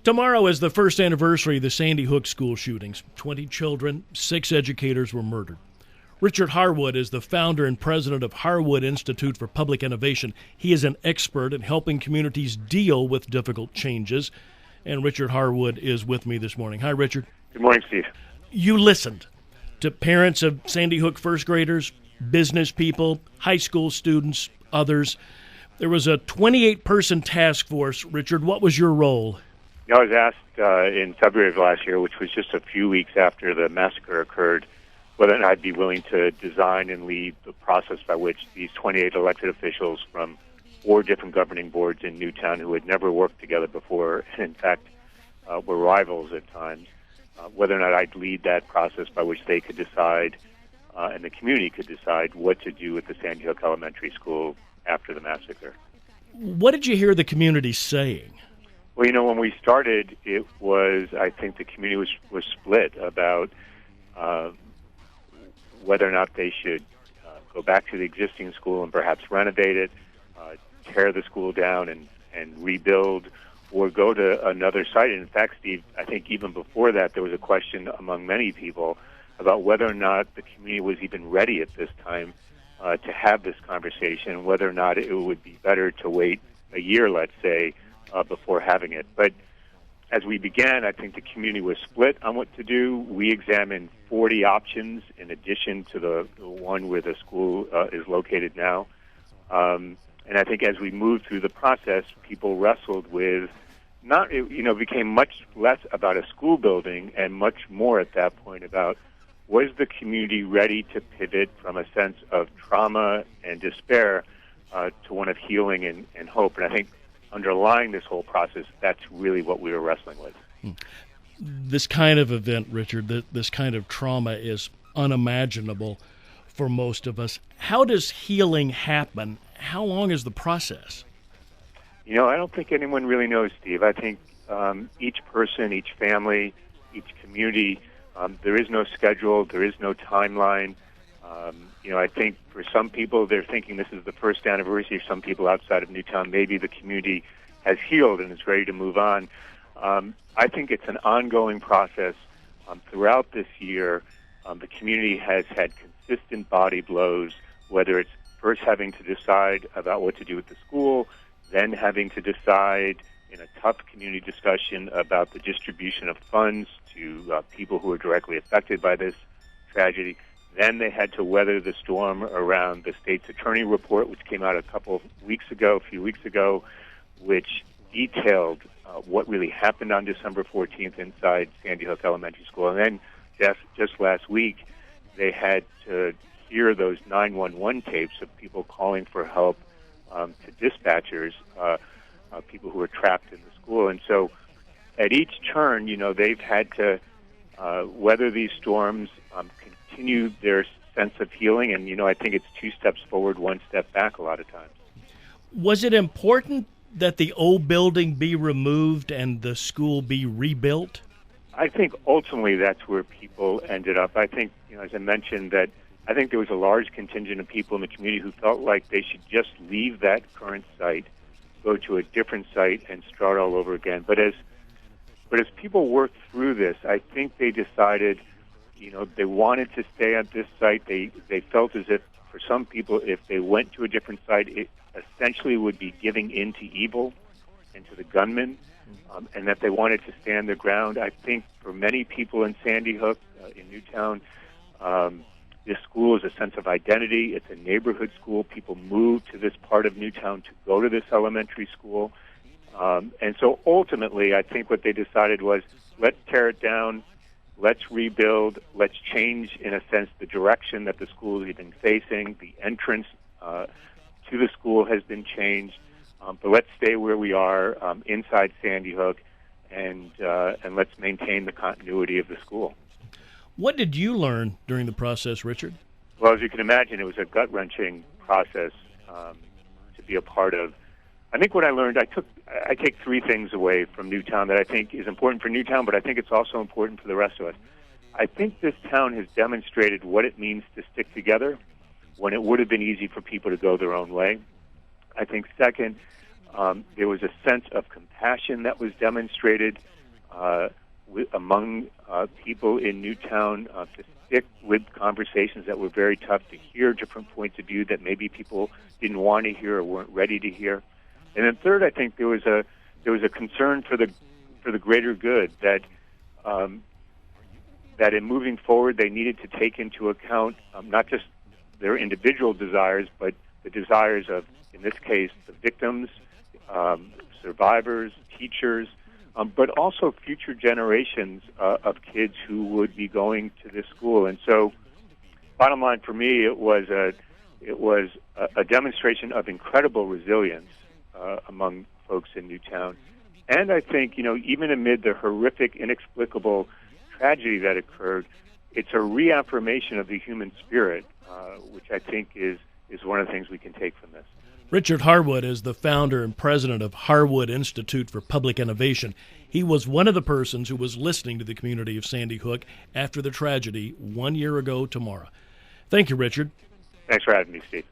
Tomorrow is the first anniversary of the Sandy Hook school shootings. 20 children, 6 educators were murdered. Richard Harwood is the founder and president of Harwood Institute for Public Innovation. He is an expert in helping communities deal with difficult changes. And Richard Harwood is with me this morning. Hi, Richard. Good morning, Steve. You listened to parents of Sandy Hook first graders, business people, high school students, others. There was a 28-person task force. Richard, what was your role? I was asked in February of last year, which was just a few weeks after the massacre occurred, whether or not I'd be willing to design and lead the process by which these 28 elected officials from 4 different governing boards in Newtown who had never worked together before, and in fact were rivals at times, whether or not I'd lead that process by which they could decide and the community could decide what to do with the Sandy Hook Elementary School after the massacre. What did you hear the community saying? Well, when we started, it was, I think the community was split about whether or not they should go back to the existing school and perhaps renovate it, tear the school down and rebuild, or go to another site. And in fact, Steve, I think even before that, there was a question among many people about whether or not the community was even ready at this time to have this conversation, whether or not it would be better to wait a year, let's say, before having it. But as we began, I think the community was split on what to do. We examined 40 options in addition to the one where the school is located now. And I think as we moved through the process, people wrestled with it became much less about a school building and much more at that point about, was the community ready to pivot from a sense of trauma and despair to one of healing and hope? And I think underlying this whole process, that's really what we were wrestling with. This kind of event, Richard, this kind of trauma is unimaginable for most of us. How does healing happen? How long is the process? I don't think anyone really knows, Steve. I think each person, each family, each community, there is no schedule, there is no timeline. I think for some people, they're thinking this is the first anniversary. Some people outside of Newtown, maybe the community has healed and is ready to move on. I think it's an ongoing process. Throughout this year, the community has had consistent body blows, whether it's first having to decide about what to do with the school, then having to decide in a tough community discussion about the distribution of funds to people who are directly affected by this tragedy. Then they had to weather the storm around the state's attorney report, which came out a few weeks ago, which detailed what really happened on December 14th inside Sandy Hook Elementary School. And then just last week, they had to hear those 911 tapes of people calling for help to dispatchers, people who were trapped in the school. And so at each turn, they've had to weather these storms, continue their sense of healing, and I think it's 2 steps forward, 1 step back a lot of times. Was it important that the old building be removed and the school be rebuilt? I think ultimately that's where people ended up. I think, as I mentioned, that I think there was a large contingent of people in the community who felt like they should just leave that current site, go to a different site, and start all over again. But as people worked through this, I think they decided they wanted to stay at this site. They felt as if, for some people, if they went to a different site, it essentially would be giving in to evil and to the gunmen, and that they wanted to stand their ground. I think for many people in Sandy Hook, in Newtown, this school is a sense of identity. It's a neighborhood school. People move to this part of Newtown to go to this elementary school. And so ultimately, I think what they decided was, let's tear it down. Let's rebuild. Let's change, in a sense, the direction that the school has been facing. The entrance to the school has been changed. But let's stay where we are inside Sandy Hook, and let's maintain the continuity of the school. What did you learn during the process, Richard? Well, as you can imagine, it was a gut-wrenching process to be a part of. I think what I learned, I take 3 things away from Newtown that I think is important for Newtown, but I think it's also important for the rest of us. I think this town has demonstrated what it means to stick together when it would have been easy for people to go their own way. I think second, There was a sense of compassion that was demonstrated among people in Newtown to stick with conversations that were very tough, to hear different points of view that maybe people didn't want to hear or weren't ready to hear. And then third, I think there was a concern for the greater good, that that in moving forward they needed to take into account not just their individual desires, but the desires of, in this case, the victims, survivors, teachers, but also future generations of kids who would be going to this school. And so, bottom line for me, it was a demonstration of incredible resilience among folks in Newtown. And I think, even amid the horrific, inexplicable tragedy that occurred, it's a reaffirmation of the human spirit, which I think is one of the things we can take from this. Richard Harwood is the founder and president of Harwood Institute for Public Innovation. He was one of the persons who was listening to the community of Sandy Hook after the tragedy 1 year ago tomorrow. Thank you, Richard. Thanks for having me, Steve.